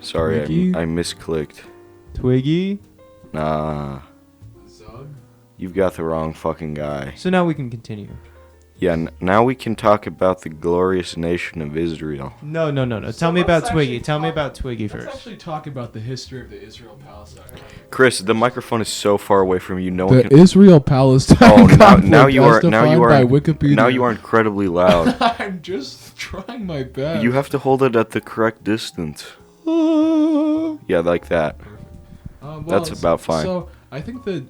Sorry, Twiggy? I misclicked. Twiggy. Nah, Zug? you've got the wrong fucking guy. So now we can continue. Yeah, now we can talk about the glorious nation of Israel. No. So Tell me let's about actually Twiggy. Tell me talk- about Twiggy Let's first. actually talk about the history of the Israel-Palestine. Chris, the microphone is so far away from you. No one The can. Israel-Palestine Oh, conflict now you as are defined by Wikipedia. now you are incredibly loud. I'm just trying my best. You have to hold it at the correct distance. Yeah, like that. That's about fine. So I think that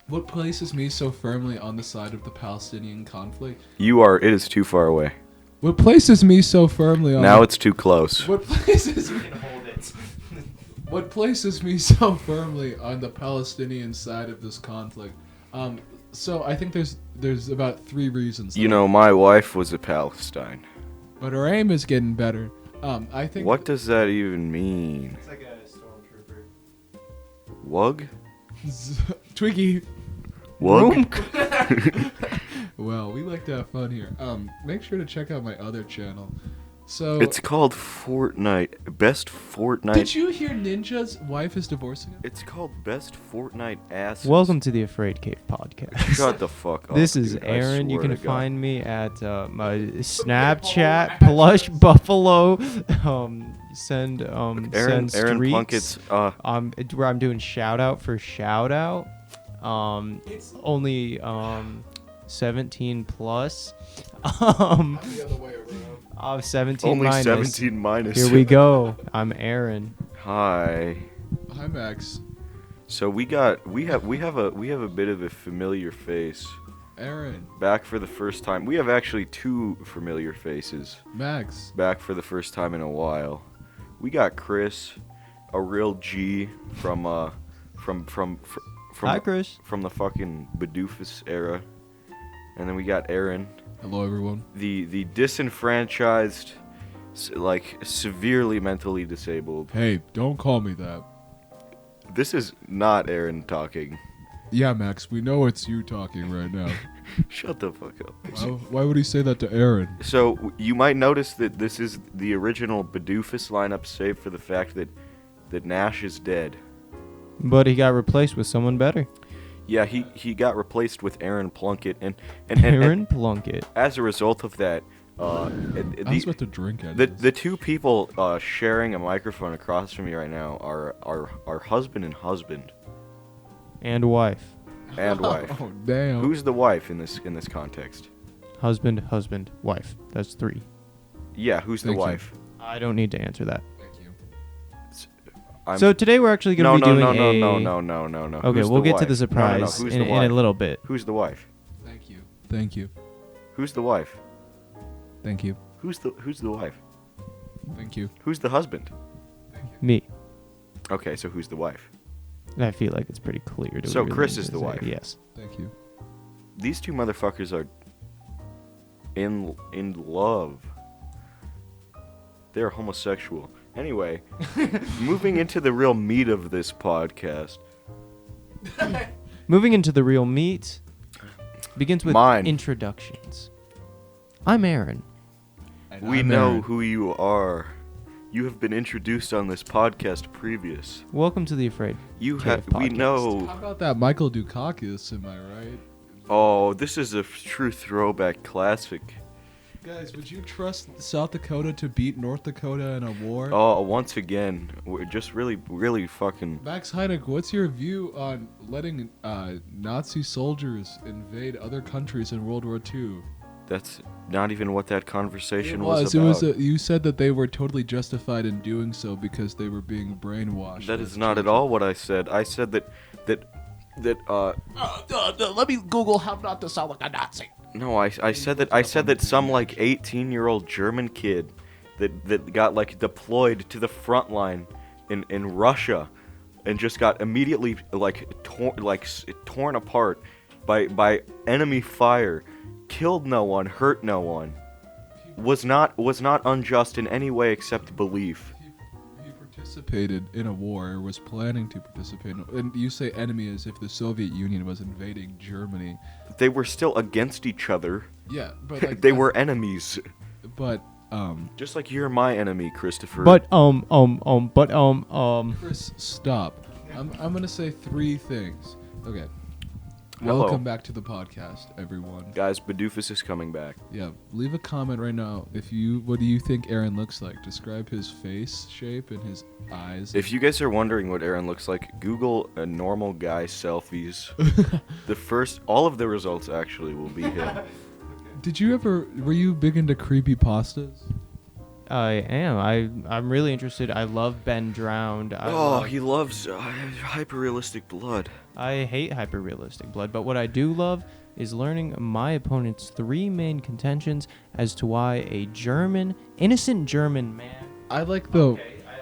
what places me so firmly on the side of the Palestinian conflict. It is too far away. What places me so firmly on. Now it's too close. What places me. Hold it. What places me so firmly on the Palestinian side of this conflict? So I think there's about 3 reasons. You know, my wife was a Palestine. But our aim is getting better. I think. What does that even mean? It's like a stormtrooper. Wug? Twiggy. Wug? Well, we like to have fun here. Make sure to check out my other channel. So It's called Fortnite. Best Fortnite. did you hear Ninja's wife is divorcing him? It's called Best Fortnite Asses. Welcome to the Afraid Cave podcast. Shut the fuck up. This is dude, I Aaron. You swear can to God. find me at my Snapchat plush buffalo. Send Aaron streets. Plunkett's. Where I'm doing shout out for shout out. Only 17 plus. The other way around. 17 Only minus. 17 minus. Here we go. I'm Aaron. Hi. Hi, Max. So we have a bit of a familiar face. Aaron. Back for the first time. We have actually 2 familiar faces. Max. Back for the first time in a while. We got Chris, a real G from Hi, Chris. from the fucking Badoofus era. And then we got Aaron, Hello, everyone. the disenfranchised, severely mentally disabled. Hey, don't call me that. This is not Aaron talking. Yeah, Max, we know it's you talking right now. Shut the fuck up. Why would he say that to Aaron? So you might notice that this is the original Badoofus lineup, save for the fact that Nash is dead. But he got replaced with someone better. Yeah, he got replaced with Aaron Plunkett, and Aaron Plunkett. as a result of that, I was about to drink it. the 2 people sharing a microphone across from me right now are husband and husband And wife. and wife. Oh, damn. Who's the wife in this context? Husband, wife. That's 3. Yeah, who's the Thank you. wife? I don't need to answer that. Thank you. So today we're actually going to be doing no. Okay, Who's we'll the get to wife? the surprise Who's in the a wife? little bit. Who's the wife? Thank you. Thank you. Who's the wife? Thank you. Who's the wife? Thank you. Who's the husband? Me. Okay, so who's the wife? I feel like it's pretty clear. Do we So really Chris need is to the say- wife. Yes. Thank you. These 2 motherfuckers are in love. They're homosexual. Anyway, moving into the real meat of this podcast. Moving into the real meat begins with Mine. introductions. I'm Aaron. We know who you are. You have been introduced on this podcast previous. Welcome to the Afraid. You Cave have. We podcast. know. How about that Michael Dukakis, am I right? Oh, this is a true throwback classic. Guys, would you trust South Dakota to beat North Dakota in a war? Oh, once again, we're just really fucking. Max Heineck, what's your view on letting Nazi soldiers invade other countries in World War II? That's not even what that conversation It was was. about. You said that they were totally justified in doing so because they were being brainwashed. That is not at all what I said. I said that. Let me Google how not to sound like a Nazi. No, I said that some 18-year-old German kid that got deployed to the front line in Russia and just got immediately torn apart by enemy fire, killed no one, hurt no one, was not unjust in any way except belief. He participated in a war, or was planning to participate and you say enemy as if the Soviet Union was invading Germany. They were still against each other. Yeah, but They were enemies. But Just like you're my enemy, Christopher. But Chris, stop. I'm gonna say 3 things. Okay. Hello. Welcome back to the podcast, everyone. Guys, Badoofus is coming back. Yeah, leave a comment right now. What do you think Aaron looks like? Describe his face shape and his eyes. If you guys are wondering what Aaron looks like, Google a normal guy selfies. All of the results actually will be him. Were you big into creepy pastas? I am. I'm really interested. I love Ben Drowned. He loves hyper-realistic blood. I hate hyper-realistic blood, but what I do love is learning my opponent's 3 main contentions as to why a innocent German man. I like the.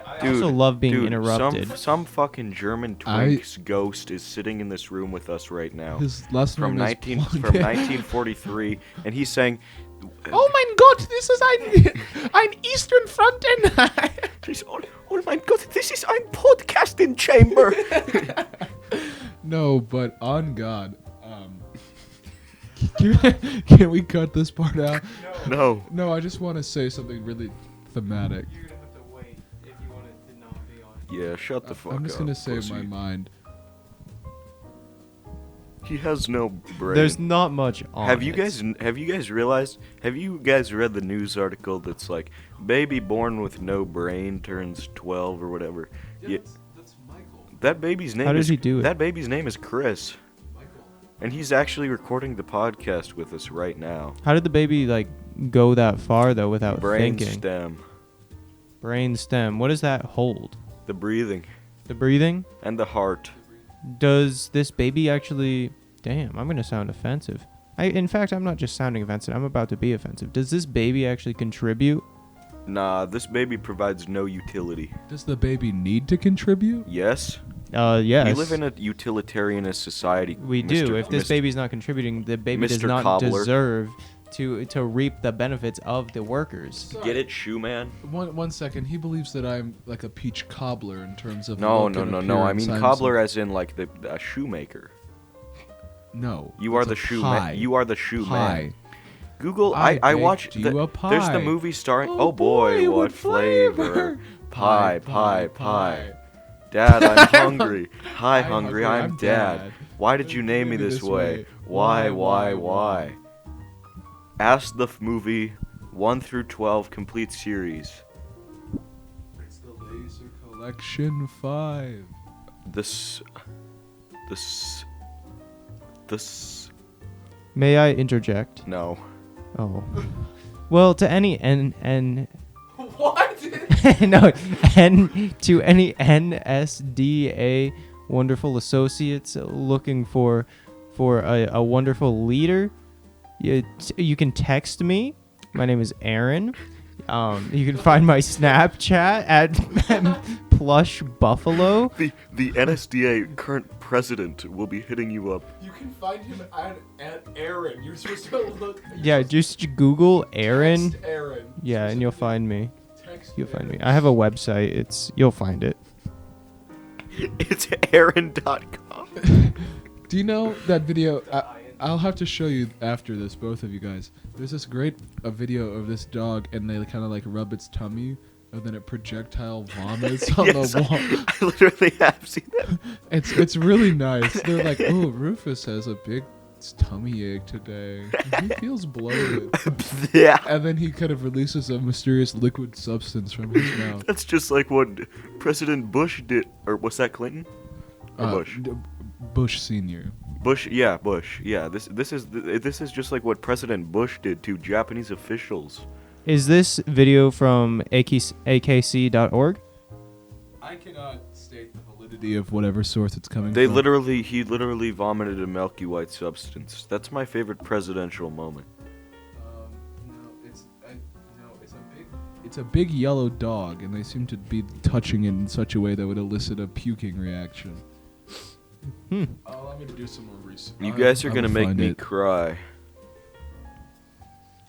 I also love being interrupted. Some fucking German twink's ghost is sitting in this room with us right now. His last from name is 1943, and he's saying, "Oh mein Gott, this is ein Eastern Fronten." Oh mein Gott, this is ein podcasting chamber. No, but on God, can we cut this part out? No. No, I just want to say something really thematic. You're gonna have to wait if you want it to not be on. Yeah, shut the fuck up. I'm just gonna say pussy. my mind. He has no brain. There's not much on Have you it. guys realized? Have you guys read the news article that's like, baby born with no brain turns 12 or whatever? Yeah, That's Michael. that baby's name How is does he do it? That baby's name is Chris, Michael. and he's actually recording the podcast with us right now. How did the baby go that far though without Brain thinking? stem, Brain stem. What does that hold? the breathing, The breathing? and the heart. Does this baby actually... Damn, I'm going to sound offensive. In fact, I'm not just sounding offensive. I'm about to be offensive. Does this baby actually contribute? Nah, this baby provides no utility. Does the baby need to contribute? Yes? Yes. We live in a utilitarianist society. We do. Mr. If this Mr. baby's not contributing, the baby does Mr. not Cobbler. deserve to reap the benefits of the workers. Get it, shoe man? One second. He believes that I'm like a peach cobbler in terms of. No. look and I appearance. mean I'm cobbler as in like a shoemaker. No. You are it's the a shoe pie. man. You are the shoe Pie. man. Google. I I watched. baked you a There's the pie. movie starring. Oh Oh boy, boy, what what flavor? flavor? Pie. Pie. Dad, I'm hungry. Hi, I'm hungry. hungry, I'm I'm Dad. Dad. Why did you name me this way? Why? Ask the movie 1 through 12 complete series. It's the Laser Collection 5. This. May I interject? No. Oh. Well, to any What? no, to any NSDA wonderful associates looking for a wonderful leader, you can text me. My name is Aaron. You can find my Snapchat at Plush Buffalo. The NSDA current president will be hitting you up. You can find him at Aaron. You're supposed to look. Yeah, just Google Aaron. Text Aaron. Yeah, and you'll find me. Text You'll find me. Aaron. I have a website. You'll find it. It's Aaron.com. Do you know that video? I'll have to show you after this, both of you guys. There's this great video of this dog, and they kind of like rub its tummy, and then it projectile vomits on Yes, the wall. I literally have seen that. It's really nice. They're like, oh, Rufus has a big tummy ache today. He feels bloated. Yeah. And then he kind of releases a mysterious liquid substance from his mouth. That's just like what President Bush did. Or was that Clinton? Or Bush? Bush Senior. Bush, yeah, Bush. Yeah, this is just like what President Bush did to Japanese officials. Is this video from akc.org? I cannot state the validity of whatever source it's coming He from. literally vomited a milky white substance. That's my favorite presidential moment. It's a big yellow dog, and they seem to be touching it in such a way that would elicit a puking reaction. Allow me to do some more research. You guys are I gonna will make find me it. cry.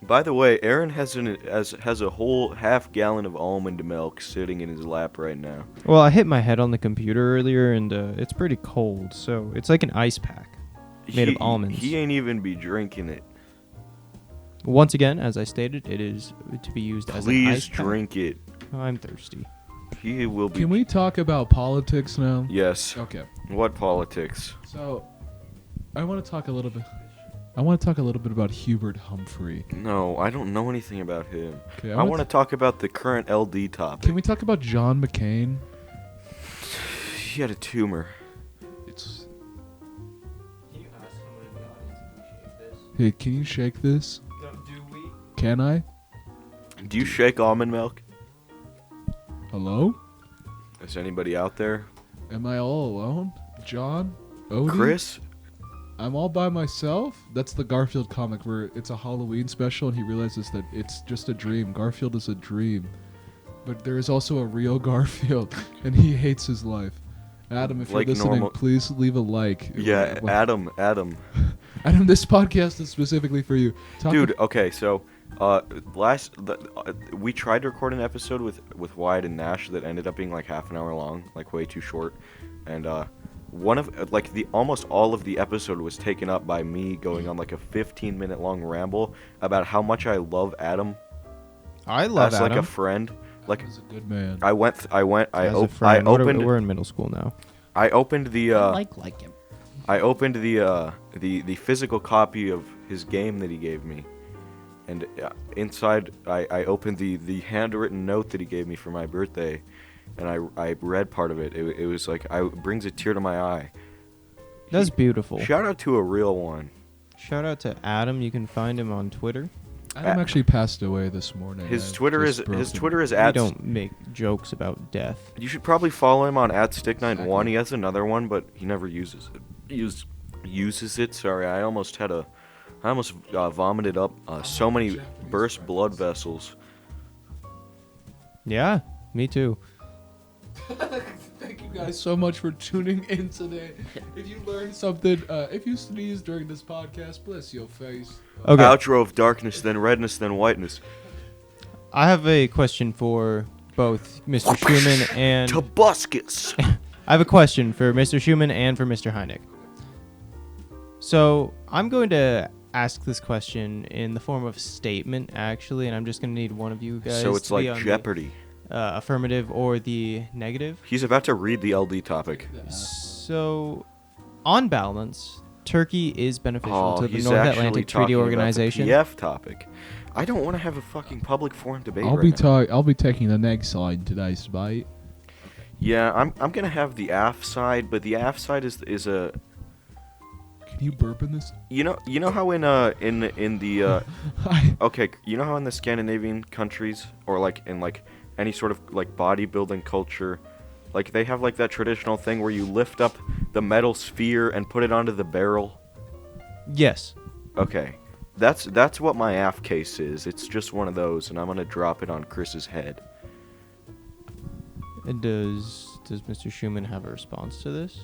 By the way, Aaron has a whole half gallon of almond milk sitting in his lap right now. Well, I hit my head on the computer earlier, and it's pretty cold, so it's like an ice pack made of almonds. He ain't even be drinking it. Once again, as I stated, it is to be used as an Please ice pack. drink it. I'm thirsty. He will be. Can we talk about politics now? Yes. Okay. What politics? So, I want to talk a little bit. I want to talk a little bit about Hubert Humphrey. No, I don't know anything about him. Okay, I want to talk about the current LD topic. Can we talk about John McCain? He had a tumor. It's. Can you ask someone in the audience if we shake this? Hey, can you shake this? Do we? Can I? Do you shake almond milk? Hello? Is anybody out there? Am I all alone? John? Odie? Chris? I'm all by myself? That's the Garfield comic where it's a Halloween special and he realizes that it's just a dream. Garfield is a dream. But there is also a real Garfield and he hates his life. Adam, if Like you're listening, normal- please leave a like. Yeah, Adam. Adam, this podcast is specifically for you. Dude, okay, so we tried to record an episode with Wyatt and Nash that ended up being like half an hour long, like way too short, and one of like the almost all of the episode was taken up by me going on like a 15-minute long ramble about how much I love Adam I love as Adam. like a friend. Like He's a good man. I as a friend. I opened We're in middle school now. I opened the like him. I opened the physical copy of his game that he gave me, and inside I opened the handwritten note that he gave me for my birthday, and I read part of it. It was like it brings a tear to my eye. That's beautiful. Shout out to a real one. Shout out to Adam. You can find him on Twitter. Adam actually passed away this morning. His I've Twitter just is broken. We at. don't make jokes about death. You should probably follow him on @stick91. He has another one, but he never uses it. Uses it. Sorry, I almost vomited up so many burst blood vessels. Yeah, me too. Thank you guys so much for tuning in today. If you learned something, if you sneeze during this podcast, bless your face. Okay. Outro of darkness, then redness, then whiteness. I have a question for both Mr. Schumann and Tobuscus. I have a question for Mr. Schumann and for Mr. Heineck. So I'm going to ask this question in the form of statement, actually, and I'm just going to need one of you guys. So it's to be like on Jeopardy. the, affirmative or the negative. He's about to read the LD topic. So, on balance, Turkey is beneficial Oh, to the he's North actually Atlantic talking Treaty about Organization. the PF topic. I don't want to have a fucking public forum debate I'll right now. I'll be taking the neg side today, mate. Yeah, I'm gonna have the AF side, but the AF side is a Can you burp in this? you know how in the okay, you know how in the Scandinavian countries or like in like any sort of like bodybuilding culture, like they have like that traditional thing where you lift up the metal sphere and put it onto the barrel. Yes. Okay. That's what my AF case is. It's just one of those, and I'm gonna drop it on Chris's head. And does Mr. Schumann have a response to this?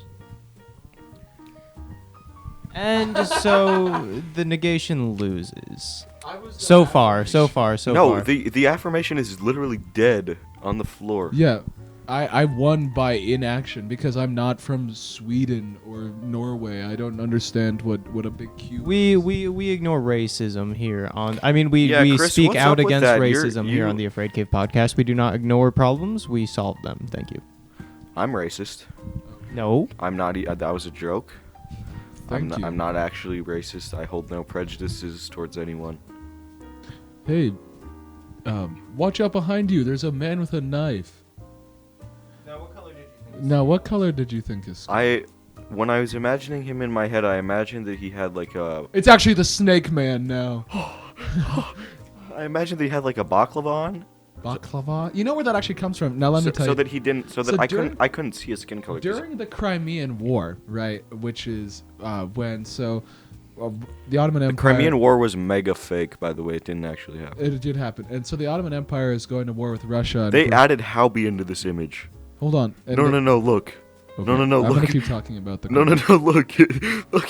And so the negation loses. So far. No, the affirmation is literally dead on the floor. Yeah, I won by inaction because I'm not from Sweden or Norway. I don't understand what a big Q. We ignore racism here on. I mean, we Chris, speak what's out up with against that? racism here on the Afraid Cave podcast. We do not ignore problems. We solve them. Thank you. I'm racist. No. I'm not. That was a joke. Thank you. I'm not actually racist. I hold no prejudices towards anyone. Hey, watch out behind you. There's a man with a knife. Now, what color did you think his skin? When I was imagining him in my head, I imagined that he had like a. It's actually the Snake Man now. I imagined that he had like a baklava on. Baklava. You know where that actually comes from? Now let me tell you. So that he didn't. So that I couldn't see his skin color. During the Crimean War, right, which is when the Ottoman Empire. The Crimean War was mega fake, by the way. It didn't actually happen. It did happen, and so the Ottoman Empire is going to war with Russia. And They added Howby into this image. Hold on. And No, look. Okay, No, I'm look. gonna keep talking about the. No, look. Look.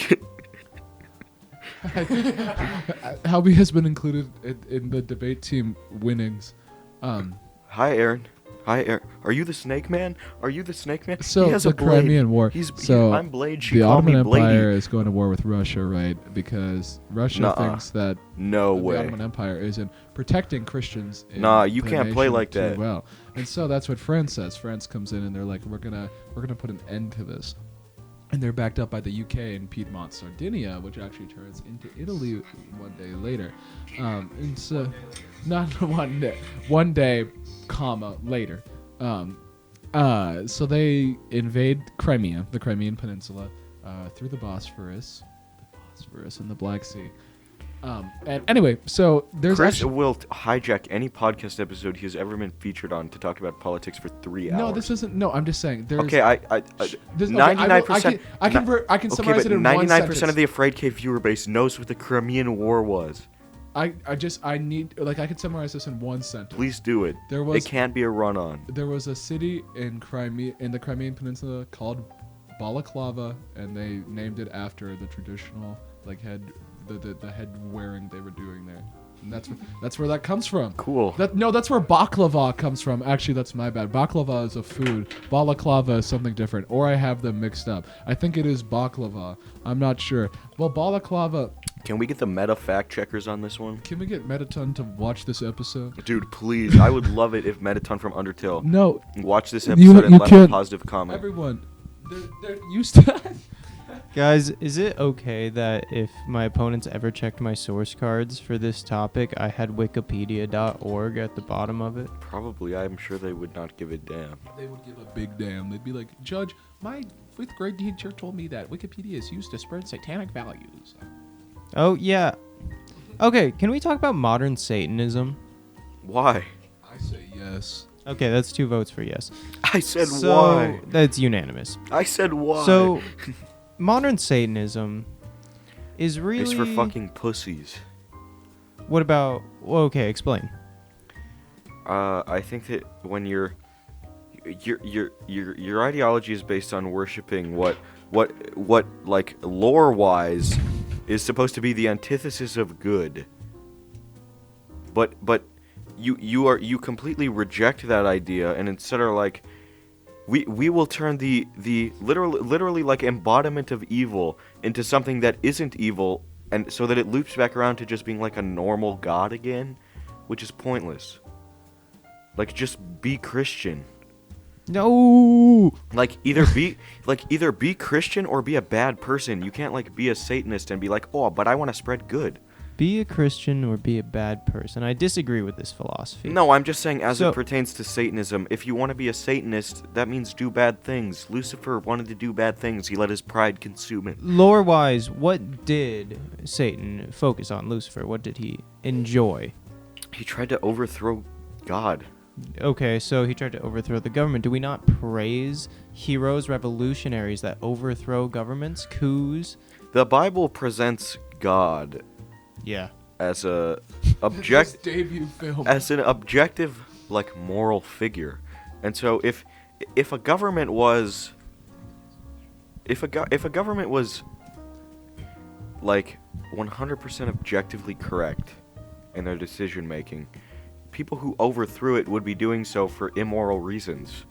Howby has been included in the debate team winnings. Hi, Aaron. Hi, are you the Snake Man? Are you the Snake Man? So he has the a blade. Crimean War. I'm Blade. She the called Ottoman me Bladey. Empire is going to war with Russia, right? Because Russia Nuh-uh. thinks that No the way. Ottoman Empire isn't protecting Christians. In Nah, you the can't play nation like too that. Well, and so that's what France says. France comes in and they're like, we're gonna put an end to this. And they're backed up by the UK and Piedmont, Sardinia, which actually turns into Italy one day later. And so, not one day, comma, later. So they invade Crimea, the Crimean Peninsula, through the Bosphorus and the Black Sea. And anyway, so there's Chris will hijack any podcast episode he has ever been featured on to talk about politics for 3 hours. No, this isn't. No, I'm just saying. There's, Okay, there's 99%. I can summarize it in 99% of the Afraid Cave viewer base knows what the Crimean War was. I need I could summarize this in one sentence. Please do it. It can't be a run-on. There was a city in Crimea, in the Crimean Peninsula called Balaclava, and they named it after the traditional head, the head wearing they were doing there. And that's where that comes from. Cool. That's where baklava comes from. Actually, that's my bad. Baklava is a food. Balaclava is something different, or I have them mixed up. I think it is baklava. I'm not sure. Well, balaclava. Can we get the meta fact checkers on this one? Can we get Metaton to watch this episode? Dude, please. I would love it if Metaton from Undertale No. watch this episode and left a positive comment. Everyone, they're used to. Guys, is it okay that if my opponents ever checked my source cards for this topic, I had wikipedia.org at the bottom of it? Probably. I'm sure they would not give a damn. They would give a big damn. They'd be like, Judge, my 5th grade teacher told me that Wikipedia is used to spread satanic values. Oh, yeah. Okay, can we talk about modern Satanism? Why? I say yes. Okay, that's 2 votes for yes. I said why. That's unanimous. I said why. So, modern Satanism is really... It's for fucking pussies. What about... Well, okay, explain. I think that when your ideology is based on worshiping what like lore-wise is supposed to be the antithesis of good. But you completely reject that idea and instead are like, we will turn the literally like embodiment of evil into something that isn't evil, and so that it loops back around to just being like a normal god again, which is pointless. Like, just be Christian. No. Like either be Christian or be a bad person. You can't like be a Satanist and be like, oh, but I want to spread good. Be a Christian or be a bad person. I disagree with this philosophy. No, I'm just saying as it pertains to Satanism, if you want to be a Satanist, that means do bad things. Lucifer wanted to do bad things. He let his pride consume it. Lore-wise, what did Satan focus on? Lucifer, what did he enjoy? He tried to overthrow God. Okay, so he tried to overthrow the government. Do we not praise heroes, revolutionaries that overthrow governments, coups? The Bible presents God as a debut film. as an objective, like, moral figure. And so if a government was like 100% objectively correct in their decision making, people who overthrew it would be doing so for immoral reasons.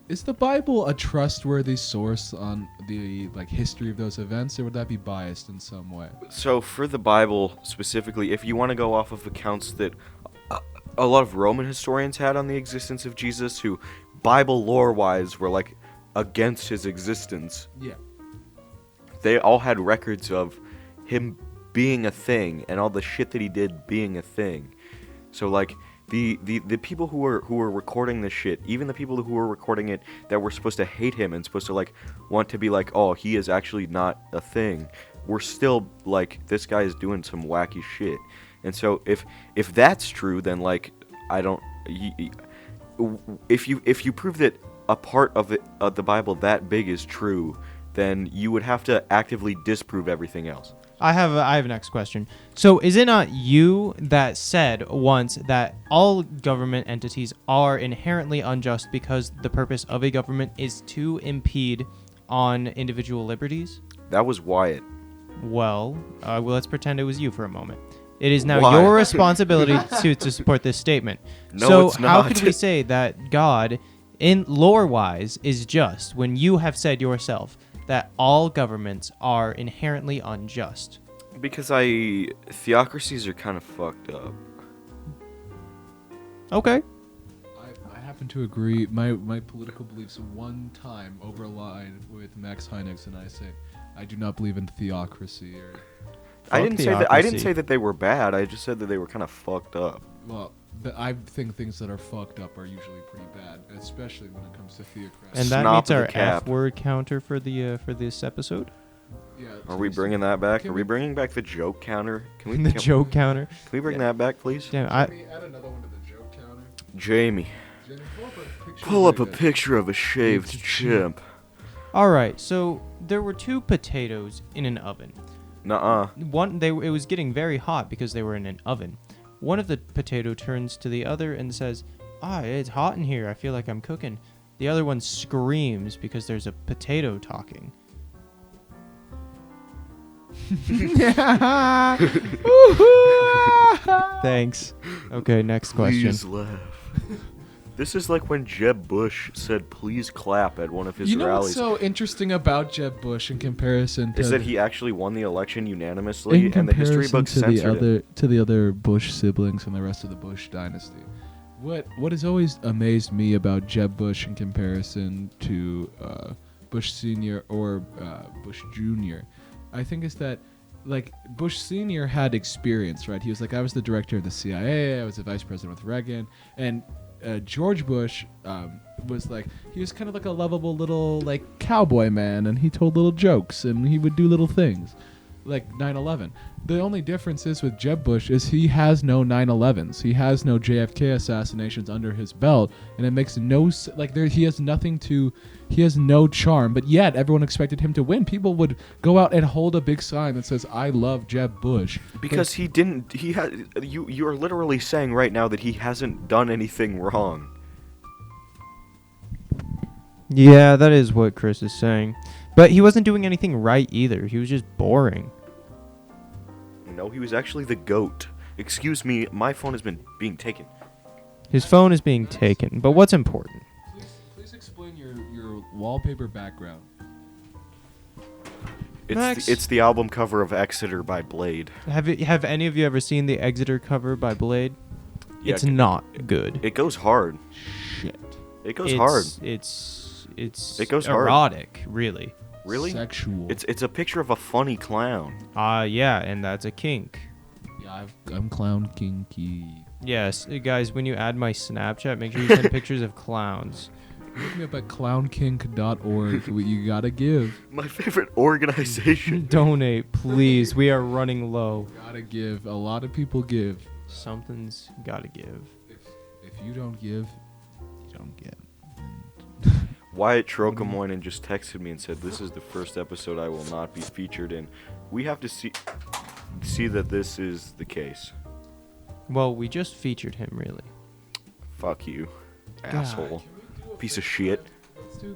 Is the Bible a trustworthy source on the history of those events, or would that be biased in some way? So for the Bible specifically, if you want to go off of accounts that a lot of Roman historians had on the existence of Jesus, who Bible lore-wise were like against his existence. Yeah. They all had records of him being a thing and all the shit that he did being a thing. So like the people who were recording this shit, even the people who were recording it that were supposed to hate him and supposed to like want to be like, oh, he is actually not a thing, were still like, this guy is doing some wacky shit. And so if that's true, then like if you prove that a part of the Bible that big is true, then you would have to actively disprove everything else. I have a next question. So is it not you that said once that all government entities are inherently unjust because the purpose of a government is to impede on individual liberties? That was Wyatt. Well, let's pretend it was you for a moment. It is now Why? your responsibility to support this statement. No, so it's how not. could we say that God, in lore-wise, is just when you have said yourself that all governments are inherently unjust? Because theocracies are kind of fucked up. Okay. I happen to agree. My political beliefs one time overline with Max Hynek's, and I say I do not believe in theocracy. I Fuck didn't say that. I didn't theocracy. say that they were bad. I just said that they were kind of fucked up. Well, I think things that are fucked up are usually pretty bad, especially when it comes to theocracy. And that Snop meets of the our cap. F-word counter for this episode. Yeah, Are we seriously. bringing that back? Can Are we bringing back the joke counter? Can we The joke counter. Can we bring that back, please? Damn, Can we add another one to the joke counter? Jamie, Jenny, pull up a of it. picture of a shaved It's chimp. All right, so there were 2 potatoes in an oven. Nuh-uh. It was getting very hot because they were in an oven. One of the potato turns to the other and says, it's hot in here. I feel like I'm cooking. The other one screams because there's a potato talking. Thanks. Okay, next question. Please laugh. This is like when Jeb Bush said, "Please clap" at one of his You know what's rallies. so interesting about Jeb Bush in comparison to Is that he actually won the election unanimously, and the history books to the censored it. other Bush siblings and the rest of the Bush dynasty. What has always amazed me about Jeb Bush in comparison to Bush Senior or Bush Junior, I think is that like Bush Senior had experience, right? He was like, I was the director of the CIA, I was the vice president with Reagan, and George Bush was like, he was kind of like a lovable little like cowboy man, and he told little jokes and he would do little things like 9/11. The only difference is with Jeb Bush is he has no 9/11s. He has no JFK assassinations under his belt, and it makes no he has nothing to. He has no charm, but yet everyone expected him to win. People would go out and hold a big sign that says "I love Jeb Bush" Because he didn't. He had. You are literally saying right now that he hasn't done anything wrong. Yeah, that is what Chris is saying. But he wasn't doing anything right either. He was just boring. No, he was actually the GOAT. Excuse me, my phone has been being taken. His phone is being taken. But what's important? Please explain your wallpaper background. Max. It's the album cover of Exeter by Blade. Have any of you ever seen the Exeter cover by Blade? Yeah, It's not good. It goes hard. Shit. It goes hard. It goes hard. erotic, really. Really? Sexual. It's a picture of a funny clown. Yeah, and that's a kink. Yeah, I'm clown kinky. Yes, guys, when you add my Snapchat, make sure you send pictures of clowns. Look me up at clownkink.org. You gotta give. My favorite organization. Donate, please. We are running low. Gotta give. A lot of people give. Something's gotta give. If you don't give, you don't get. Wyatt Trocamoinen just texted me and said, "This is the first episode I will not be featured in." We have to see that this is the case. Well, we just featured him, really. Fuck you, God. asshole. Piece of shit.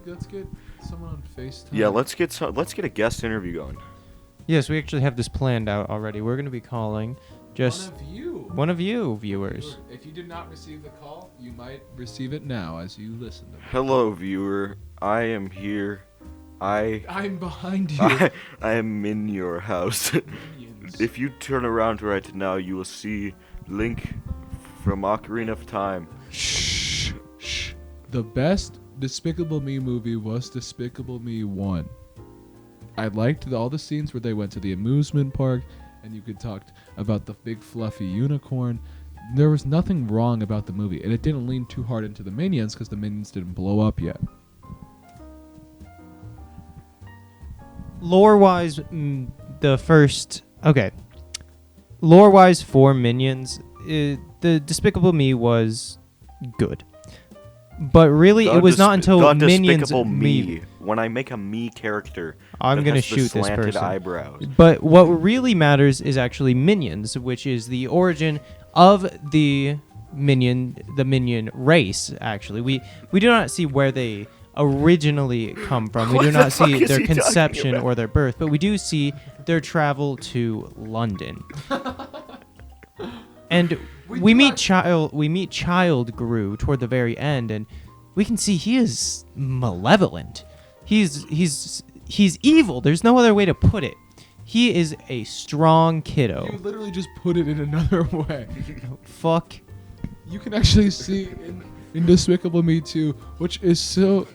Let's get someone on FaceTime. Yeah, let's get a guest interview going. Yes, we actually have this planned out already. We're gonna be calling just one of you viewers. If you did not receive the call, you might receive it now as you listen to me. Hello, viewer. I am here. I'm behind you. I am in your house. Minions. If you turn around right now, you will see Link from Ocarina of Time. Shh. The best Despicable Me movie was Despicable Me 1. I liked all the scenes where they went to the amusement park and you could talk about the big fluffy unicorn. There was nothing wrong about the movie, and it didn't lean too hard into the Minions because the Minions didn't blow up yet. Lore-wise, Lore-wise for Minions, the Despicable Me was good. But really, it was not until the Minions... Despicable Me. When I make a me character, I'm that going to has the shoot this slanted person. eyebrows. But what really matters is actually Minions, which is the origin of the minion race, actually. We do not see where they originally come from. We What do the not fuck see is their he talking conception about? or their birth, but we do see their travel to London. And We we do meet not- child Gru toward the very end, and we can see he is malevolent. He's evil. There's no other way to put it. He is a strong You kiddo. literally just put it in another way. Fuck. You can actually see in Despicable Me 2, which is so,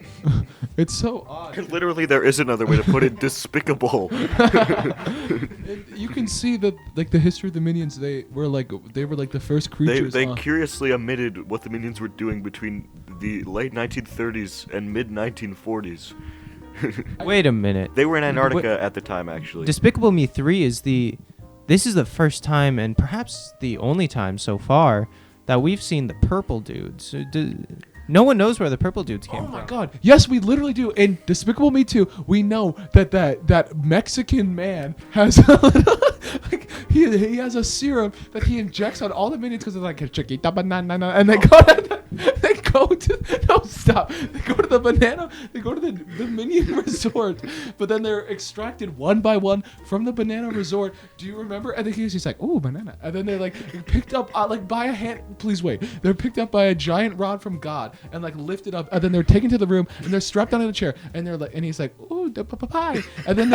it's so odd. Literally, there is another way to put it. Despicable. And you can see that, like, the history of the Minions, they were like the first creatures. They curiously omitted what the Minions were doing between the late 1930s and mid 1940s. Wait a minute. They were in Antarctica at the time, actually. Despicable Me 3 is this is the first time and perhaps the only time so far that we've seen the purple dudes. No one knows where the purple dudes came Oh from. my god. Yes, we literally do. In Despicable Me 2, we know that Mexican man has a little, like, he has a serum that he injects on all the minions because they're like chiquita banana, and they go to the minion resort, but then they're extracted one by one from the banana resort. Do you remember? And he's like, "Ooh, banana," and then they're like picked up like by a hand. Please wait. They're picked up by a giant rod from God and like lifted up, and then they're taken to the room and they're strapped down in a chair, and they're like, and he's like, "Ooh, the pie," and then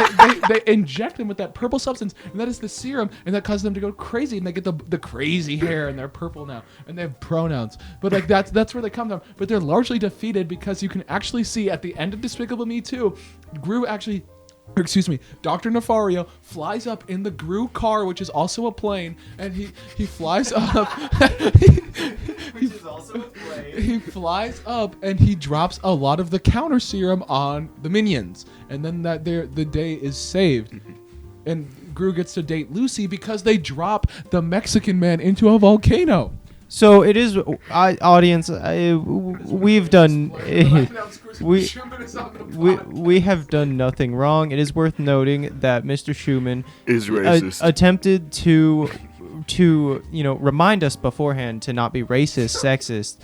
they inject them with that purple substance, and that is the serum, and that causes them to go crazy, and they get the crazy hair, and they're purple now, and they have pronouns. But like that's where they come from. But they're largely defeated because you can actually see at the end of Despicable Me 2, Gru actually. Dr. Nefario flies up in the Gru car, which is also a plane, and he flies up. Which is also a plane. He flies up and he drops a lot of the counter serum on the minions, and then the day is saved. And Gru gets to date Lucy because they drop the Mexican man into a volcano. So it is, audience. We've done. We have done nothing wrong. It is worth noting that Mr. Schumann Is racist. attempted to remind us beforehand to not be racist, sexist,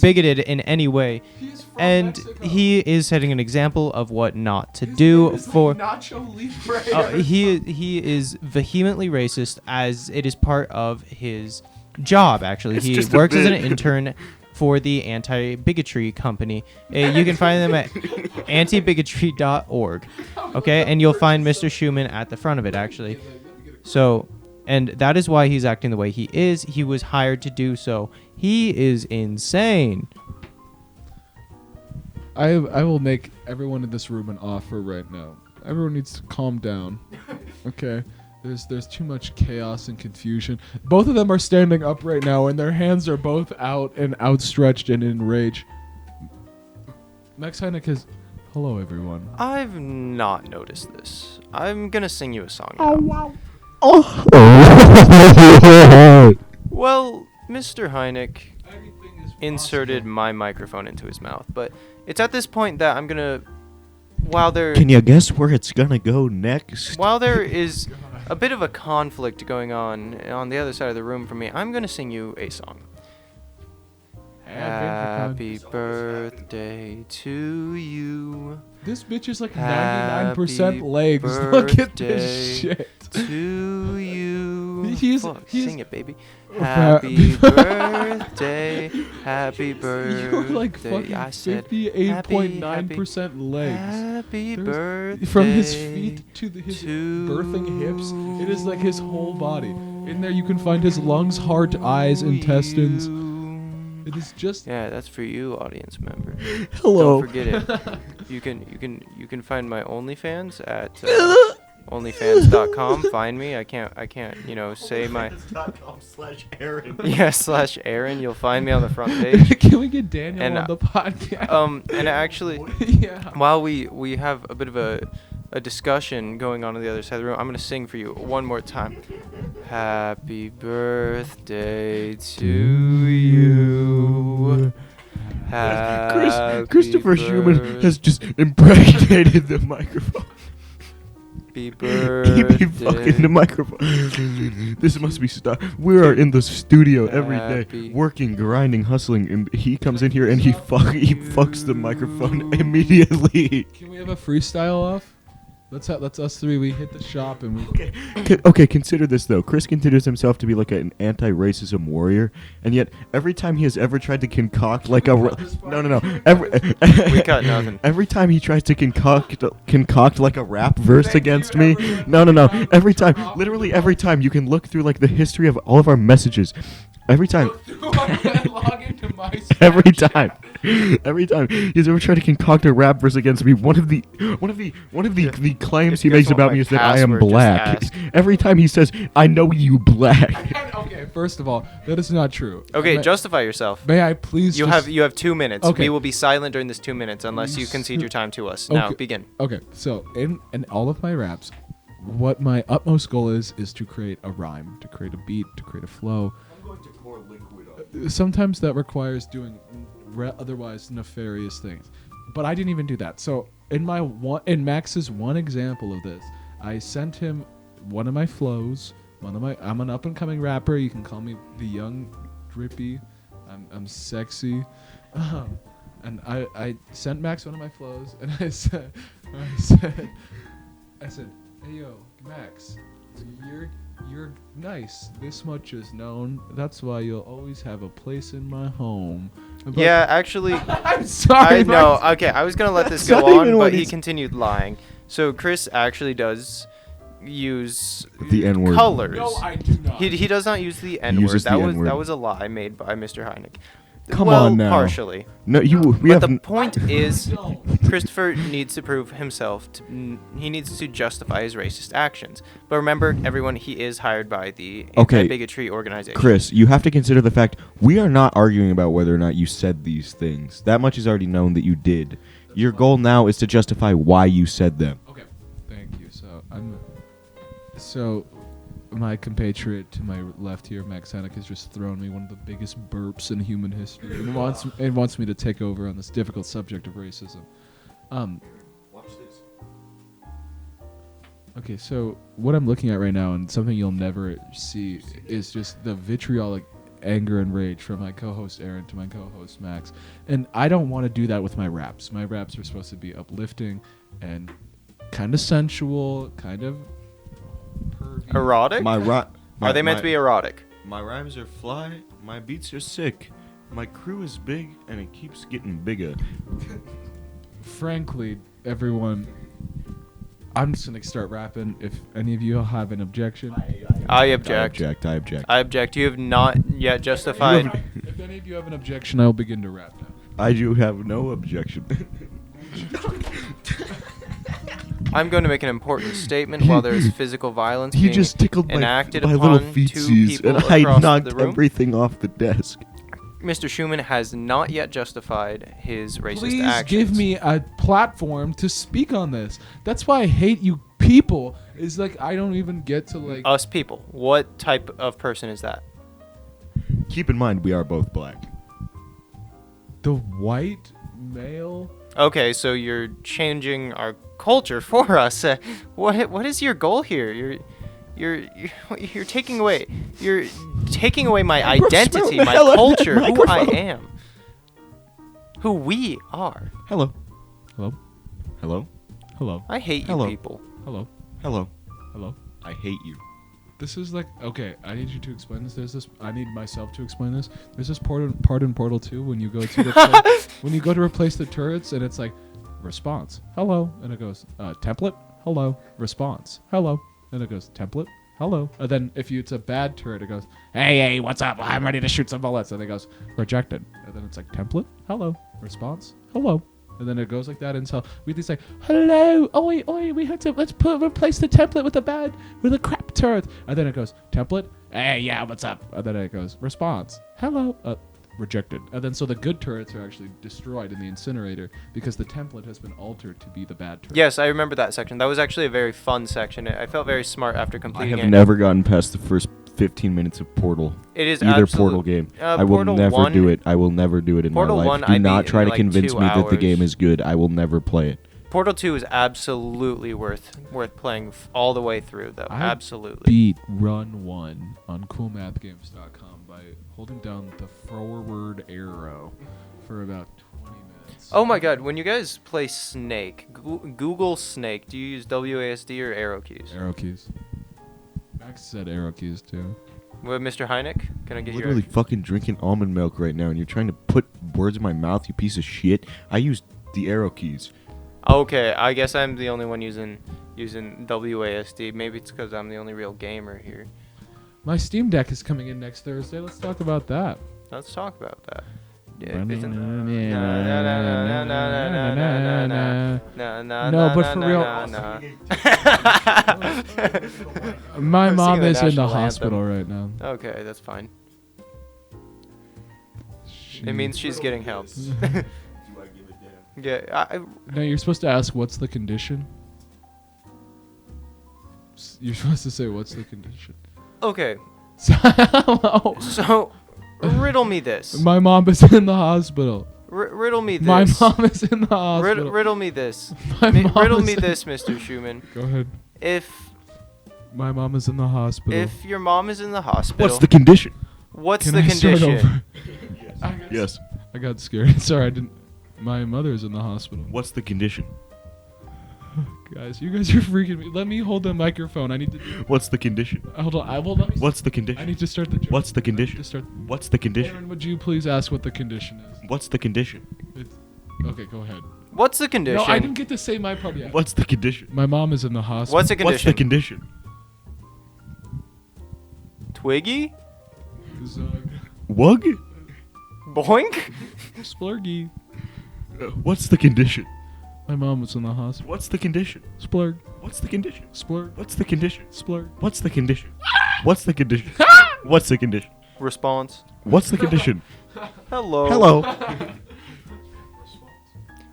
bigoted in any way. He's from And Mexico. he is setting an example of what not to do It's like for. Nacho Libre. He is vehemently racist, as it is part of his job. Actually, It's he just a works as an bit. intern for the anti-bigotry company. You can find them at antibigotry.org. Okay, and you'll find Mr. Schumann at the front of it, actually. So, and that is why he's acting the way he is. He was hired to do so. He is insane. I will make everyone in this room an offer right now. Everyone needs to calm down. Okay? There's too much chaos and confusion. Both of them are standing up right now, and their hands are both out and outstretched and in rage. Max Heineck is... Hello, everyone. I've not noticed this. I'm gonna sing you a song now. Well, Mr. Heineck inserted my microphone into his mouth, but it's at this point that I'm gonna, Can you guess where it's gonna go next? while there is a bit of a conflict going on the other side of the room from me, I'm gonna sing you a song. Happy birthday to you. This bitch is like Happy 99% legs. Look at birthday this shit. To you. He's- Fuck, he's- sing it, baby. Happy Happy birthday. Happy birthday. You have like fucking I said 58.9% legs. happy There's- birthday. From his feet to his to birthing hips, it is like his whole body. In there you can find his lungs, heart, eyes, intestines. you. It is just... Yeah, that's for you, audience member. Hello. Don't forget it. You can find my OnlyFans at onlyfans.com. Find me. I can't say my /Aaron. /Aaron. You'll find me on the front page. Can we get Daniel And, on the podcast? And actually, Yeah. while we have a bit of a discussion going on the other side of the room, I'm gonna sing for you one more time. Happy birthday to you. Christopher Schumann has just impregnated the microphone. Happy Keep you fucking the microphone. This must be stopped. We are in the studio every day, Happy- working, grinding, hustling, and he comes in here and he fucks the microphone immediately. Can we have a freestyle off? Let's us three. We hit the shop and we. Okay, consider this though. Chris considers himself to be like an anti-racism warrior, and yet every time he has ever tried to concoct like a no. We cut nothing. Every time he tries to concoct like a rap verse against me. No. Every time, literally every time, you can look through like the history of all of our messages. Every time. Log into my Every time he's ever tried to concoct a rap verse against me, one of the claims If he you makes guys want about my me is that I am password, just black. ask. Every time he says, "I know you black." Okay, first of all, that is not true. Okay, May- justify yourself. May I please? You just- have 2 minutes. Okay. We will be silent during this 2 minutes unless you concede your time to us. Now Okay. begin. Okay, so in all of my raps, what my utmost goal is to create a rhyme, to create a beat, to create a flow. I'm going to pour liquid on. Sometimes that requires doing otherwise nefarious things, but I didn't even do that. So in Max's one example of this, I sent him one of my flows. I'm an up and coming rapper. You can call me the young drippy. I'm sexy. And I sent Max one of my flows, and I said, hey yo, Max, you're nice. This much is known. That's why you'll always have a place in my home. But Yeah, actually, I'm sorry. I know. Max. Okay, I was gonna let this That's go not on, even but what he he's- continued lying. So Chris actually does use The N-word. colors. No, I do not. He does not use the N word. uses the N-word. That was a lie made by Mr. Heineck. Come well, on now. partially. No, we But have. the point is, No. Christopher needs to prove himself. He needs to justify his racist actions. But remember, everyone, he is hired by the Okay. anti-bigotry organization. Chris, you have to consider the fact we are not arguing about whether or not you said these things. That much is already known that you did. Your goal now is to justify why you said them. Okay, thank you. So my compatriot to my left here, Max Hanek, has just thrown me one of the biggest burps in human history, and wants me to take over on this difficult subject of racism. Watch this. Okay, so what I'm looking at right now, and something you'll never see, is just the vitriolic anger and rage from my co-host Aaron to my co-host Max. And I don't want to do that with my raps. My raps are supposed to be uplifting and kind of sensual, kind of pervy. Erotic? Are they meant to be erotic? My rhymes are fly, my beats are sick, my crew is big, and it keeps getting bigger. Frankly, everyone, I'm just going to start rapping. If any of you have an objection. I object. I object. I object. You have not yet justified. If any of you have an objection, I'll begin to rap now. I do have no objection. I'm going to make an important statement while there is physical violence He being just tickled my enacted little upon two feetsies, people and I across knocked the room. everything off the desk. Mr. Schumann has not yet justified his racist Please actions. give me a platform to speak on this. That's why I hate you people. Is like I don't even get to like. Us people. What type of person is that? Keep in mind, we are both black. The white male. Okay, so you're changing our culture for us. What is your goal here? You're taking away my Bro, identity, smell the my hell out of that culture, who I microphone. am, who we are. Hello. Hello. Hello. Hello. I hate Hello. you people. Hello. Hello. Hello. I hate you. This is like okay. I need you to explain this. There's this. I need myself to explain this. There's this part in Portal 2 when you go to when you go to replace the turrets and it's like response hello and it goes template hello response hello and it goes template hello and then if it's a bad turret it goes hey what's up I'm ready to shoot some bullets and it goes rejected and then it's like template hello response hello and then it goes like that until we just like hello oi we have to replace the template with a crap turret and then it goes template hey yeah what's up and then it goes response hello rejected and then so the good turrets are actually destroyed in the incinerator because the template has been altered to be the bad turret. Yes, I remember that section. That was actually a very fun section. I felt very smart after I completing have it. never gotten past the first 15 minutes of Portal. It is Either absolute- Portal game. I will Portal never 1 do it. I will never do it in Portal my 1 life. Do I not beat try in to like convince 2 me that the hours. game is good. I will never play it. Portal 2 is absolutely worth playing all the way through, though. I Absolutely. beat Run 1 on coolmathgames.com by holding down the forward arrow for about 20 minutes. Oh my God! When you guys play Snake, Google Snake. Do you use WASD or arrow keys? Arrow keys. Max said arrow keys too. What, Mr. Heineck? Can I get your? Literally fucking drinking almond milk right now, and you're trying to put words in my mouth, you piece of shit. I use the arrow keys. Okay, I guess I'm the only one using WASD. Maybe it's because I'm the only real gamer here. My Steam Deck is coming in next Thursday. Let's talk about that. Let's talk about that. No, but for real, my mom is in the hospital right now. Okay, that's fine. It means she's getting help. Yeah, No, you're supposed to ask what's the condition. You're supposed to say what's the condition. okay. Hello. So, riddle me this. My mom is in the hospital. Riddle me this. My mom is in the hospital. Riddle me this. My mom Riddle is me in- this, Mr. Schumann. Go ahead. If My mom is in the hospital. if your mom is in the hospital, What's the condition? what's Can the I start condition? over? Yes. I got scared. Sorry, I didn't. My mother's in the hospital. What's the condition? Guys, you guys are freaking me. Let me hold the microphone. I need to. What's the condition? Hold on. I will. Let me. What's the I condition? need to start the joke. What's the I need condition? to start. What's the condition? Aaron, would you please ask what the condition is? What's the condition? It's, okay, go ahead. What's the condition? No, I didn't get to say my part yet. What's the condition? My mom is in the hospital. What's the What's condition? the condition? Twiggy? Zug. Wug? Boink? Splurgy. What's the condition? My mom was in the hospital. What's the condition? Splurg. What's the condition? Splurg. What's the condition? Splurg. What's the condition? What's the condition? What's the condition? Response. What's the condition? Hello. Hello.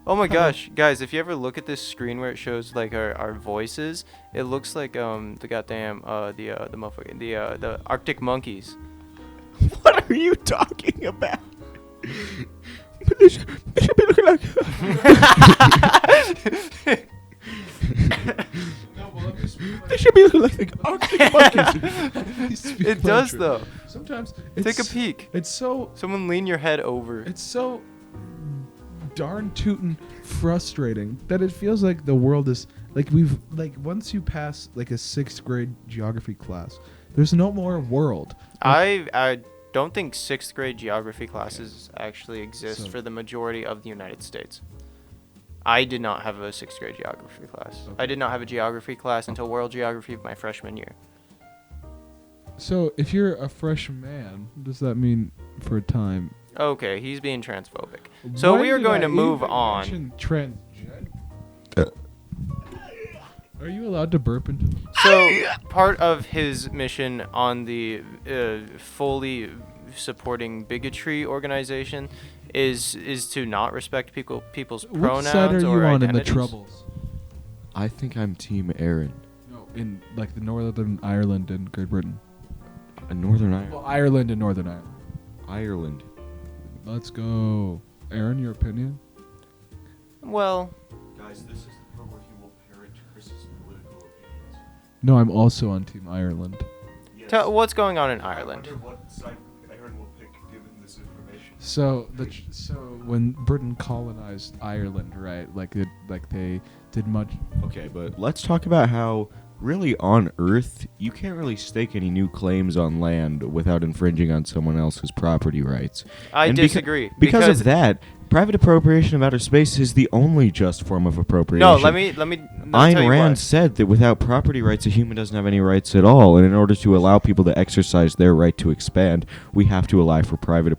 Oh my gosh, guys! If you ever look at this screen where it shows like our voices, it looks like the goddamn the motherfucking the Arctic monkeys. What are you talking about? They should be looking like. They should be looking like the Arctic monkeys. It does though. Sometimes Take a it's, peek. it's so Someone lean your head over. it's so darn tootin' frustrating that it feels like the world is like we've like once you pass like a 6th grade geography class, there's no more world. I don't think 6th grade geography classes actually exist So- for the majority of the United States. I did not have a 6th grade geography class. Okay. I did not have a geography class until world geography of my freshman year. So if you're a freshman, what does that mean for a time? Okay, he's being transphobic. So When we are did going I to move even on. mention transgender? Are you allowed to burp into the So part of his mission on the fully supporting bigotry organization is to not respect people's pronouns What side are you or on in the identities. Troubles? I think I'm Team Aaron. No, in like the Northern Ireland and Great Britain. Northern Ireland. Well, Ireland and Northern Ireland. Ireland. Let's go. Aaron, your opinion? Well, Guys, this is the part where he will parrot Chris's political opinions. No, I'm also on Team Ireland. Yes. what's going on in Ireland? I wonder what side Aaron will pick given this information. So when Britain colonized Ireland, right? Like they did much. Okay, but let's talk about how really on Earth you can't really stake any new claims on land without infringing on someone else's property rights. I And disagree. Because of that, private appropriation of outer space is the only just form of appropriation. No, let me tell Ayn you Rand what. said that without property rights, a human doesn't have any rights at all. And in order to allow people to exercise their right to expand, we have to allow for private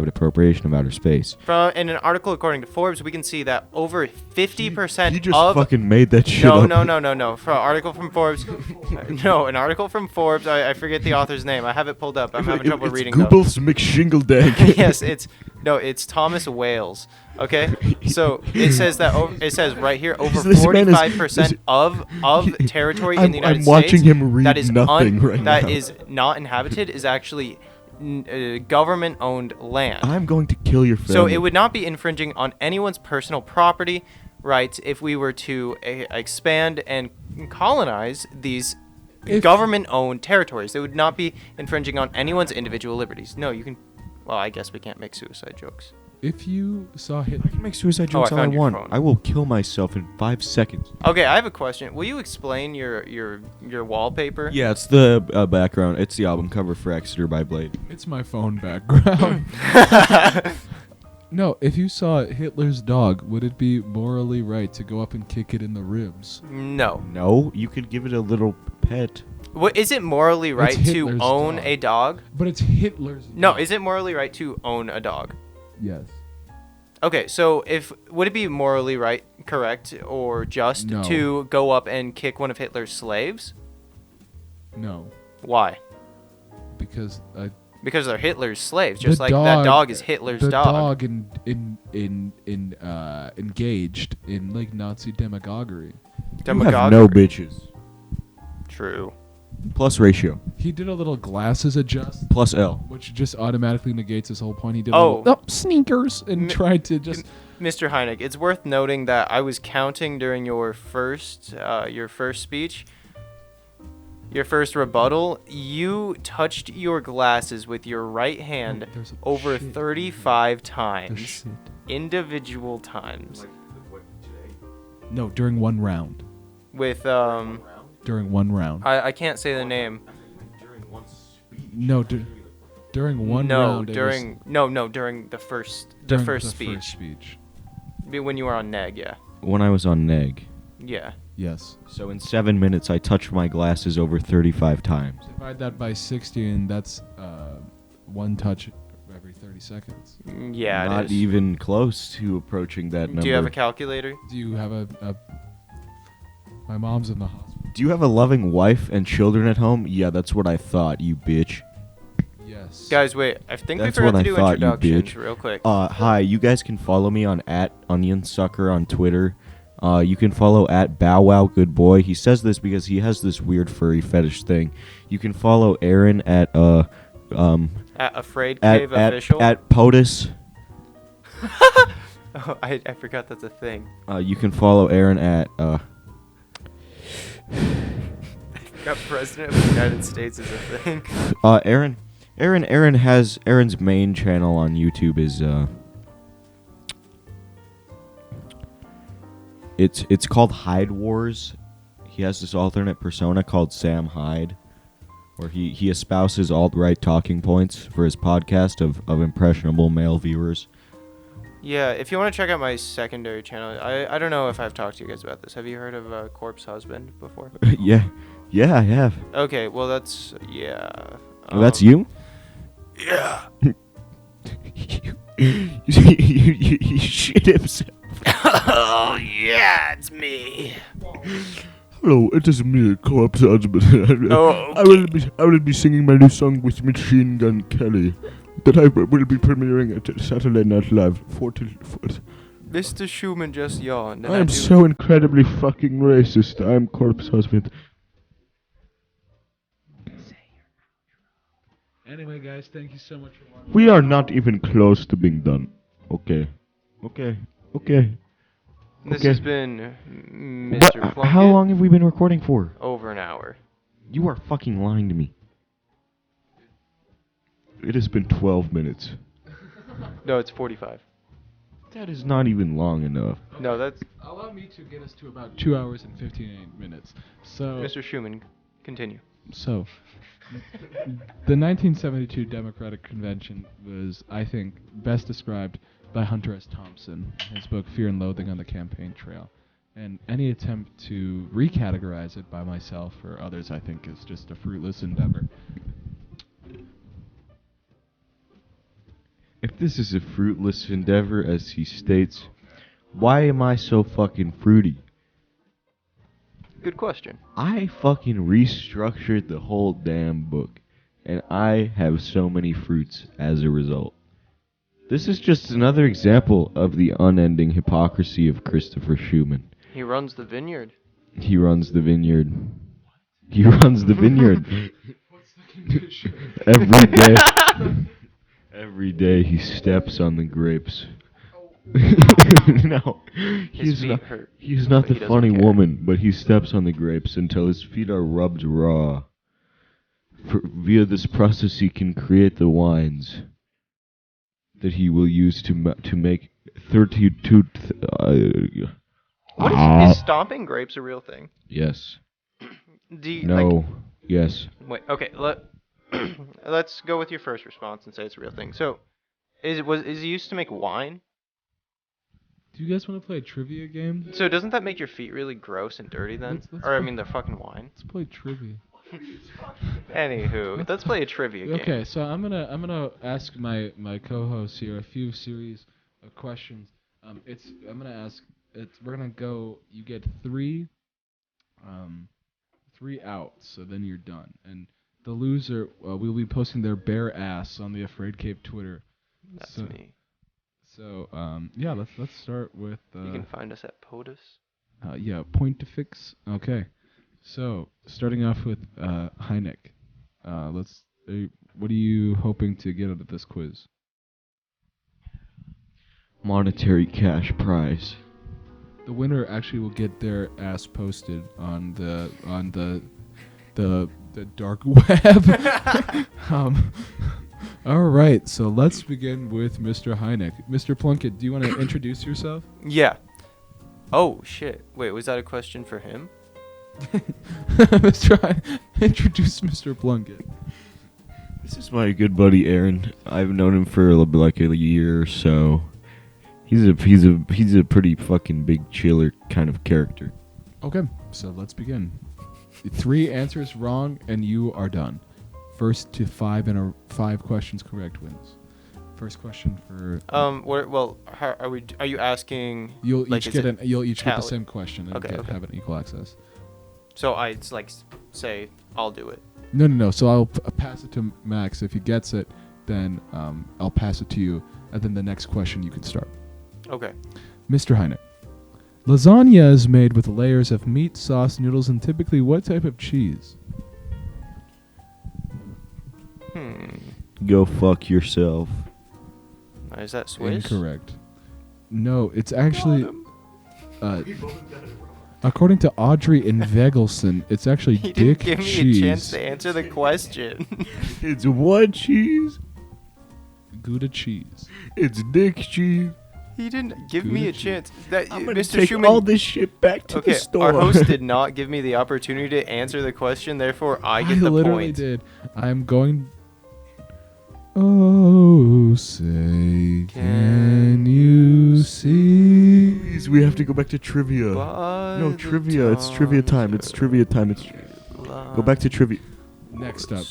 appropriation of outer space. In an article according to Forbes, we can see that over 50% He just of fucking made that shit no, up. no. For an article from Forbes, no, an article from Forbes. I forget the author's name. I have it pulled up. I'm having trouble it's reading. though. Google's McShingledank. Yes, it's Thomas Wales. Okay, so it says that it says right here over This man is- 45% of territory in I'm- the United I'm watching States him read that is nothing right that now. is not inhabited is actually government-owned land. I'm going to kill your family. So it would not be infringing on anyone's personal property rights if we were to expand and colonize these government-owned territories. It would not be infringing on anyone's individual liberties. No, you can. Well, I guess we can't make suicide jokes. if you saw I Hitler, can make suicide Oh, I jokes all I found your want. phone. I will kill myself in 5 seconds. Okay, I have a question. Will you explain your wallpaper? Yeah, it's the background. It's the album cover for Exeter by Blade. it's my phone background. No, if you saw Hitler's dog, would it be morally right to go up and kick it in the ribs? No. No, you could give it a little pet. What is it morally right to Hitler's own dog. a dog? But it's Hitler's No, dog. is it morally right to own a dog? Yes. Okay, so would it be morally right, correct, or just No. to go up and kick one of Hitler's slaves? No. Why? Because Because they're Hitler's slaves, just the like that dog is Hitler's the dog. dog engaged in like Nazi demagoguery. You have no bitches. True. Plus ratio. He did a little glasses adjust, Plus L. which just automatically negates his whole point. He did Oh. sneakers and tried to just. Mr. Heineck, it's worth noting that I was counting during your first speech, your first rebuttal. You touched your glasses with your right hand There's a over shit. 35 There's times, shit. individual times, No, during one round. with During one round. I can't say the name. No, during one No, round. during during the first during first the speech. First speech. When you were on Neg, yeah. When I was on Neg. Yeah. Yes. So in 7 minutes, I touched my glasses over 35 times. Divide that by 60, and that's one touch every 30 seconds. Yeah, it Not is. even close to approaching that number. Do you have a calculator? Do you have a? My mom's in the hospital. Do you have a loving wife and children at home? Yeah, that's what I thought, you bitch. Yes. Guys, wait. I think That's we forgot what to I do thought, you introductions bitch. real quick. Hi, you guys can follow me on @OnionSucker on Twitter. You can follow @BowWowGoodBoy. He says this because he has this weird furry fetish thing. You can follow Aaron At Afraid at Cave Official. POTUS. Oh, I forgot that's a thing. You can follow Aaron at Got President of the United States is a thing. Aaron's main channel on YouTube is it's called Hyde Wars. He has this alternate persona called Sam Hyde, where he espouses alt-right talking points for his podcast of impressionable male viewers. Yeah, if you want to check out my secondary channel, I don't know if I've talked to you guys about this. Have you heard of Corpse Husband before? yeah, I have. Okay, well that's yeah. Oh, that's you? Yeah. you shit himself. Oh yeah, it's me. Hello, it is me, Corpse Husband. Oh, I will be singing my new song with Machine Gun Kelly that I will be premiering at Saturday Night Live. Mr. Schumann just yawned. And I am so incredibly fucking racist. I am Corpse Husband. Anyway, guys, thank you so much for watching. We are not even close to being done. Okay. This okay. has been Mr. Plunkett. How long have we been recording for? Over an hour. You are fucking lying to me. It has been 12 minutes. No, it's 45. That is not even long enough. No, that's Allow me to get us to about 2 hours and 15 minutes. So, Mr. Schumann. Continue. So, the 1972 Democratic Convention was, I think, best described by Hunter S. Thompson in his book Fear and Loathing on the Campaign Trail. And any attempt to recategorize it by myself or others, I think, is just a fruitless endeavor. If this is a fruitless endeavor, as he states, why am I so fucking fruity? Good question. I fucking restructured the whole damn book, and I have so many fruits as a result. This is just another example of the unending hypocrisy of Christopher Schumann. He runs the vineyard. He runs the vineyard. He runs the vineyard. What's the condition? Every day. Every day he steps on the grapes. No, His feet hurt. he's not but he the doesn't funny care. woman, but he steps on the grapes until his feet are rubbed raw. Via this process he can create the wines. that he will use to make 32. Is stomping grapes a real thing? Yes. Do you, No. Yes. Wait. Okay. Let's go with your first response and say it's a real thing. So, is it used to make wine? Do you guys want to play a trivia game? So doesn't that make your feet really gross and dirty then? Let's Or I play- mean, the fucking wine. Let's play trivia. Anywho, let's play a trivia game. Okay, so I'm gonna ask my co-hosts here a few series of questions. I'm gonna ask. We're gonna go. You get three outs, so then you're done. And the loser will be posting their bare ass on the Afraid Cave Twitter. That's so, me. So yeah, let's start with. You can find us at POTUS. Yeah, point to fix. Okay, so starting off with Heineck. What are you hoping to get out of this quiz? Monetary cash prize. The winner actually will get their ass posted on the dark web. All right, so let's begin with Mr. Heineck. Mr. Plunkett, do you want to introduce yourself? Yeah. Oh shit. Wait, was that a question for him? Introduce Mr. Plunkett. This is my good buddy Aaron. I've known him for like a year or so. He's a pretty fucking big chiller kind of character. Okay, so let's begin. 3 answers wrong and you are done. First to 5 questions correct wins. First question for how are we? Are you asking? you'll like, each is get it you'll each get the tally? same question and Okay, okay. have an equal access. So I say I'll do it. No. So I'll pass it to Max. If he gets it, then I'll pass it to you, and then the next question you can start. Okay. Mr. Heineck. Lasagna is made with layers of meat, sauce, noodles, and typically what type of cheese? Go fuck yourself. Is that Swiss? Incorrect. No, it's actually. According to Audrey Invegelson, it's actually He dick didn't give me cheese. a chance to answer the question. It's what cheese? Gouda cheese. It's dick cheese. He didn't give me a chance. I'm gonna Mr. take Schumann, all this shit back to okay, the store. our host did not give me the opportunity to answer the question. Therefore, I get the literally point. did. I'm going. Oh, say, can you see? Please, we have to go back to trivia. No, trivia. It's trivia time. It's trivia time. Go back to trivia. Next up,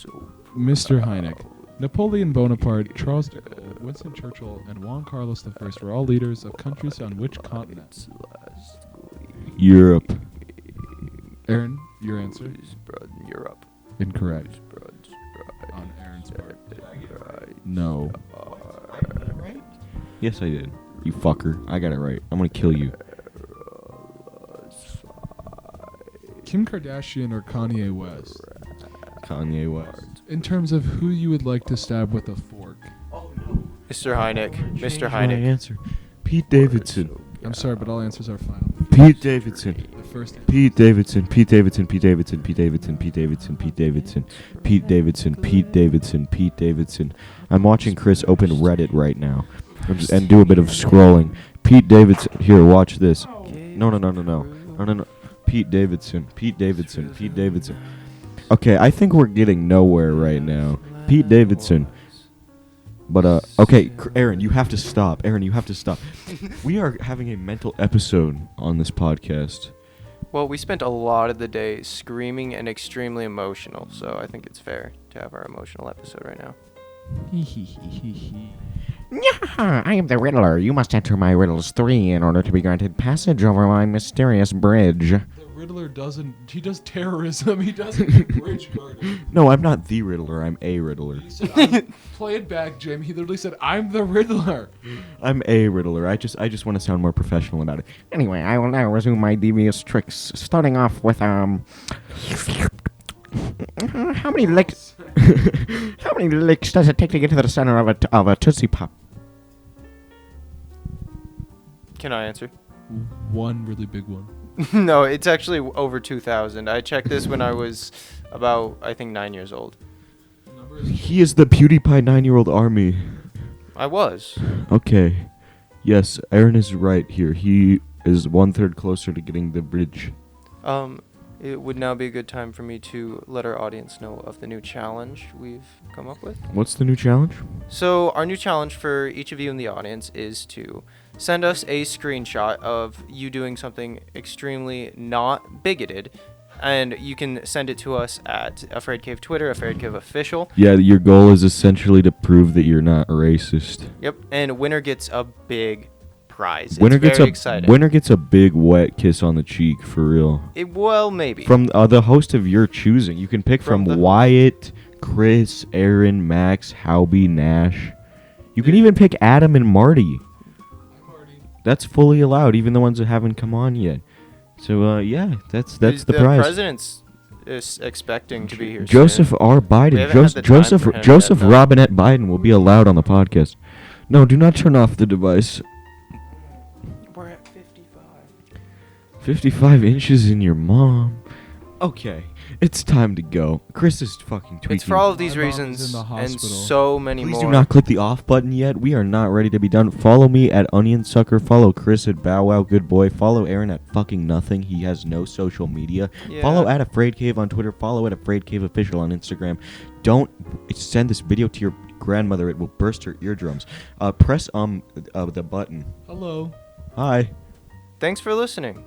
Mr. Heineck. Napoleon Bonaparte, Charles de Gaulle, Winston Churchill, and Juan Carlos I were all leaders of countries on which continent? Europe. Aaron, your answer? Europe. Incorrect. On Aaron's part. No. Yes, I did. You fucker. I got it right. I'm gonna kill you. Kim Kardashian or Kanye West? Kanye West. In terms of who you would like to stab with a fork. Mr. Heineck. Mr. My Heineck. answer. Pete Davidson. I'm sorry, but all answers are final. Pete Davidson. The first answer. Pete Davidson. Pete Davidson. Pete Davidson. Pete Davidson. Pete Davidson. Pete Davidson. Pete Davidson. Pete Davidson. Pete Davidson. I'm watching Chris open Reddit right now and do a bit of scrolling. Pete Davidson. Here, watch this. No. Pete Davidson. Pete Davidson. Pete Davidson. Okay, I think we're getting nowhere right now. Pete Davidson. But, okay, Aaron, you have to stop. Aaron, you have to stop. We are having a mental episode on this podcast. Well, we spent a lot of the day screaming and extremely emotional, so I think it's fair to have our emotional episode right now. I am the Riddler. You must enter my riddles 3 in order to be granted passage over my mysterious bridge. The Riddler he does terrorism. He doesn't do bridge guarding. No, I'm not the Riddler. I'm a Riddler. He said, play it back, Jim. He literally said, I'm the Riddler. I'm a Riddler. I just want to sound more professional about it. Anyway, I will now resume my devious tricks, starting off with, how many licks... how many licks does it take to get to the center of a Tootsie Pop? Can I answer? One really big one. No, it's actually over 2,000. I checked this when I was about, I think, 9 years old. He is the PewDiePie 9-year-old army. I was. Okay. Yes, Aaron is right here. He is 1/3 closer to getting the bridge. It would now be a good time for me to let our audience know of the new challenge we've come up with. What's the new challenge? So our new challenge for each of you in the audience is to send us a screenshot of you doing something extremely not bigoted, and you can send it to us at Afraid Cave Twitter, Afraid Cave Official. Yeah, your goal is essentially to prove that you're not racist. Yep, and winner gets a big prize. Winner It's gets very a exciting. winner gets a big wet kiss on the cheek for real. Well, maybe. From the host of your choosing. You can pick From from the- Wyatt, Chris, Aaron, Max, Howby, Nash. You can even pick Adam and Marty. That's fully allowed, even the ones that haven't come on yet. So yeah, that's the prize. president's is expecting to be here Joseph soon. R. We Biden. haven't had the time Joseph for him Joseph yet, though. Robinette Biden will be allowed on the podcast. No, do not turn off the device. We're at 55. 55 inches in your mom. Okay, it's time to go. Chris is fucking tweeting. It's for all of these My mom is reasons in the and hospital. so many Please more. do not click the off button yet. We are not ready to be done. Follow me at Onion Sucker. Follow Chris at Bow Wow Good Boy. Follow Aaron at fucking nothing. He has no social media. Yeah. Follow at Afraid Cave on Twitter. Follow at Afraid Cave Official on Instagram. Don't send this video to your grandmother. It will burst her eardrums. Press the button. Hello. Hi. Thanks for listening.